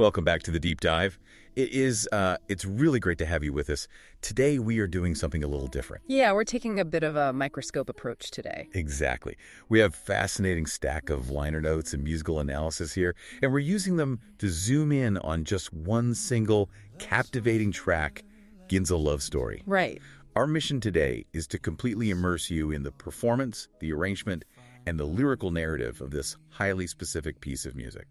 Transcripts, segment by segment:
Welcome back to the Deep Dive. It's really great to have you with us. Today we are doing something a little different. Yeah, we're taking a bit of a microscope approach today. Exactly. We have a fascinating stack of liner notes and musical analysis here, and we're using them to zoom in on just one single captivating track, Ginza Love Story. Right. Our mission today is to completely immerse you in the performance, the arrangement, and the lyrical narrative of this highly specific piece of music.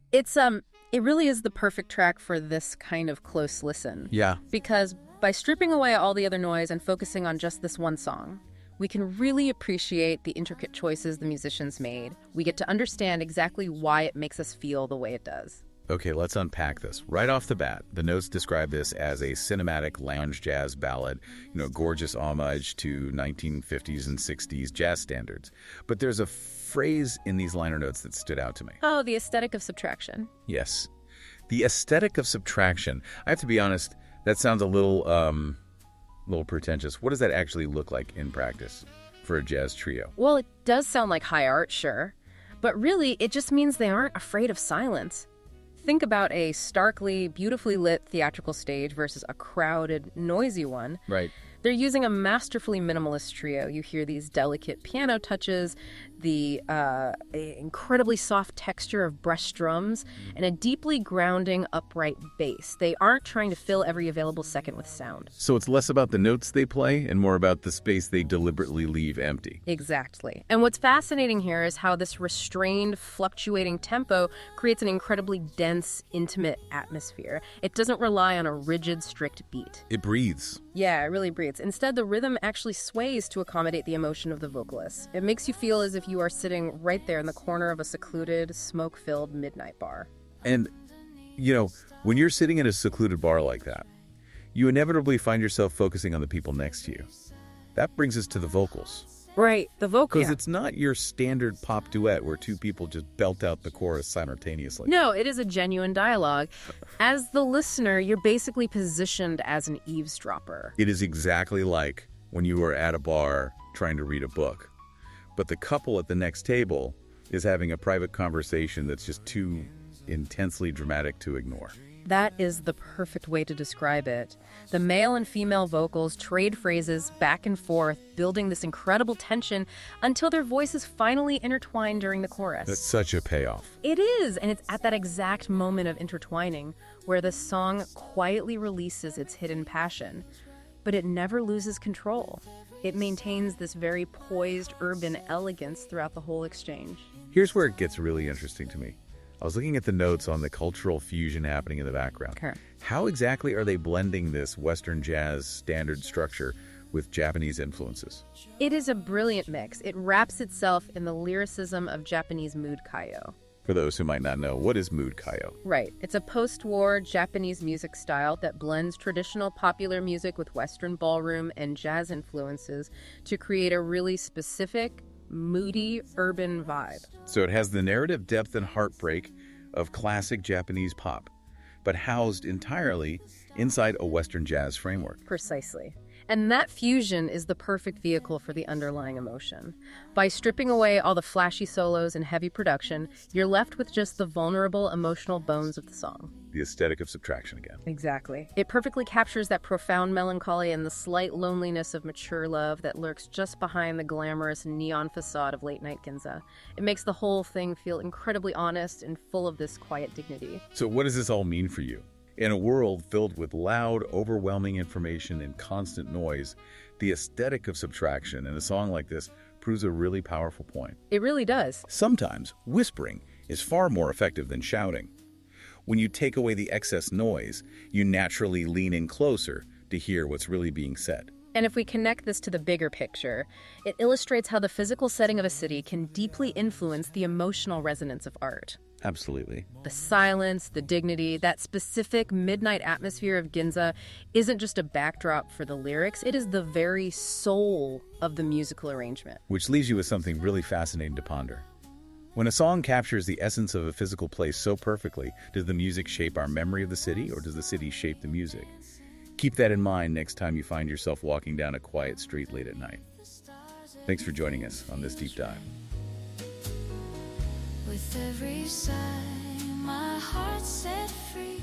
It really is the perfect track for this kind of close listen. Yeah. Because by stripping away all the other noise and focusing on just this one song, we can really appreciate the intricate choices the musicians made. We get to understand exactly why it makes us feel the way it does. Okay, let's unpack this. Right off the bat, the notes describe this as a cinematic lounge jazz ballad, gorgeous homage to 1950s and 60s jazz standards. But there's a phrase in these liner notes that stood out to me. Oh, the aesthetic of subtraction. Yes. The aesthetic of subtraction. I have to be honest, that sounds a little pretentious. What does that actually look like in practice for a jazz trio? Well, it does sound like high art, sure. But really, it just means they aren't afraid of silence. Think about a starkly, beautifully lit theatrical stage versus a crowded, noisy one. Right. They're using a masterfully minimalist trio. You hear these delicate piano touches, the incredibly soft texture of brushed drums, and a deeply grounding, upright bass. They aren't trying to fill every available second with sound. So it's less about the notes they play and more about the space they deliberately leave empty. Exactly. And what's fascinating here is how this restrained, fluctuating tempo creates an incredibly dense, intimate atmosphere. It doesn't rely on a rigid, strict beat. It breathes. Yeah, it really breathes. Instead, the rhythm actually sways to accommodate the emotion of the vocalist. It makes you feel as if you are sitting right there in the corner of a secluded, smoke-filled midnight bar. And, when you're sitting in a secluded bar like that, you inevitably find yourself focusing on the people next to you. That brings us to the vocals. Right, the vocals. Because it's not your standard pop duet where two people just belt out the chorus simultaneously. No, it is a genuine dialogue. As the listener, you're basically positioned as an eavesdropper. It is exactly like when you are at a bar trying to read a book, but the couple at the next table is having a private conversation that's just too intensely dramatic to ignore. That is the perfect way to describe it. The male and female vocals trade phrases back and forth, building this incredible tension until their voices finally intertwine during the chorus. That's such a payoff. It is, and it's at that exact moment of intertwining where the song quietly releases its hidden passion. But it never loses control. It maintains this very poised urban elegance throughout the whole exchange. Here's where it gets really interesting to me. I was looking at the notes on the cultural fusion happening in the background. Okay. How exactly are they blending this Western jazz standard structure with Japanese influences? It is a brilliant mix. It wraps itself in the lyricism of Japanese mood kayo. For those who might not know, what is mood kayo? Right. It's a post-war Japanese music style that blends traditional popular music with Western ballroom and jazz influences to create a really specific, moody, urban vibe. So it has the narrative depth and heartbreak of classic Japanese pop, but housed entirely inside a Western jazz framework. Precisely. And that fusion is the perfect vehicle for the underlying emotion. By stripping away all the flashy solos and heavy production, you're left with just the vulnerable, emotional bones of the song. The aesthetic of subtraction again. Exactly. It perfectly captures that profound melancholy and the slight loneliness of mature love that lurks just behind the glamorous neon facade of late-night Ginza. It makes the whole thing feel incredibly honest and full of this quiet dignity. So what does this all mean for you? In a world filled with loud, overwhelming information and constant noise, the aesthetic of subtraction in a song like this proves a really powerful point. It really does. Sometimes whispering is far more effective than shouting. When you take away the excess noise, you naturally lean in closer to hear what's really being said. And if we connect this to the bigger picture, it illustrates how the physical setting of a city can deeply influence the emotional resonance of art. Absolutely. The silence, the dignity, that specific midnight atmosphere of Ginza isn't just a backdrop for the lyrics, it is the very soul of the musical arrangement. Which leaves you with something really fascinating to ponder. When a song captures the essence of a physical place so perfectly, does the music shape our memory of the city, or does the city shape the music? Keep that in mind next time you find yourself walking down a quiet street late at night. Thanks for joining us on this deep dive. With every sigh, my heart set free.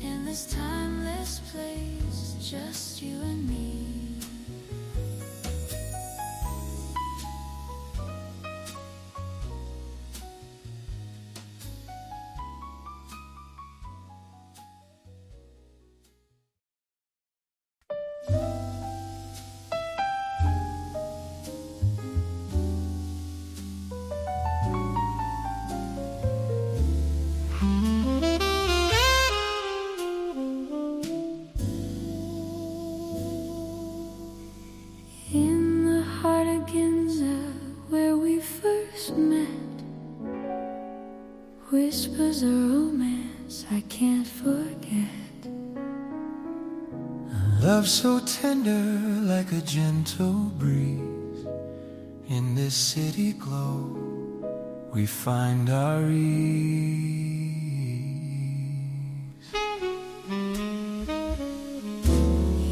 In this timeless place, just you and me. In the heart of Ginza, where we first met, whispers of romance I can't forget. A love so tender like a gentle breeze. In this city glow, we find our ease.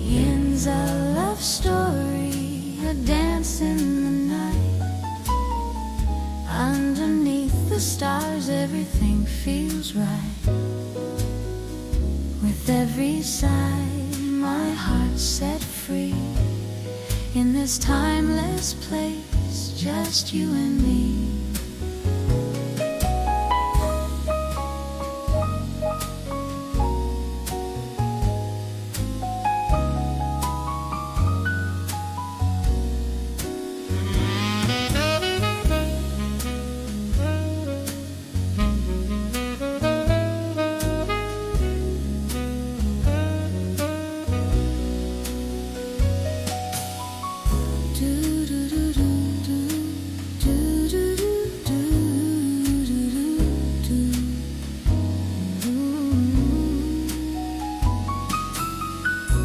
Ginza Love Story, a dance in the night. Underneath the stars, everything feels right. With every sigh, my heart's set free. In this timeless place, just you and me.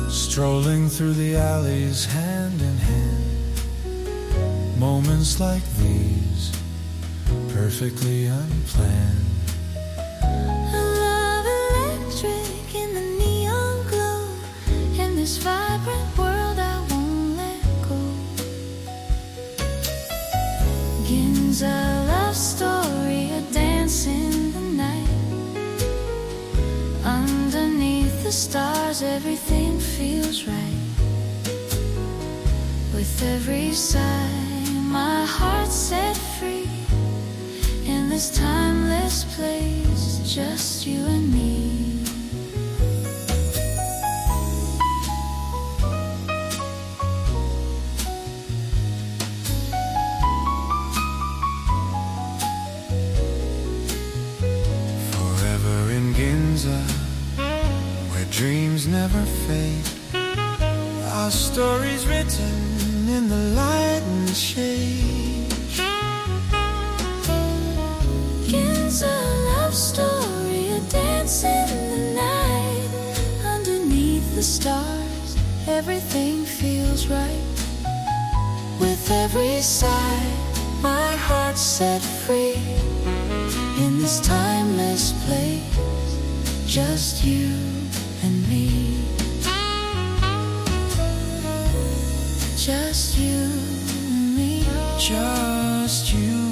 Strolling through the alleys hand in hand. Moments like these, perfectly unplanned. A love electric in the neon glow. In this vibrant world I won't let go. Ginza Love Story, a dance in the night. Underneath the stars, everything feels right. With every sigh, my heart's set free. In this timeless place, just you and me. Forever in Ginza, where dreams never fade. Our stories written in the light and shade. Ginza Love Story, a dance in the night. Underneath the stars, everything feels right. With every sigh, my heart's set free. In this timeless place, just you and me. Just you and me. Just you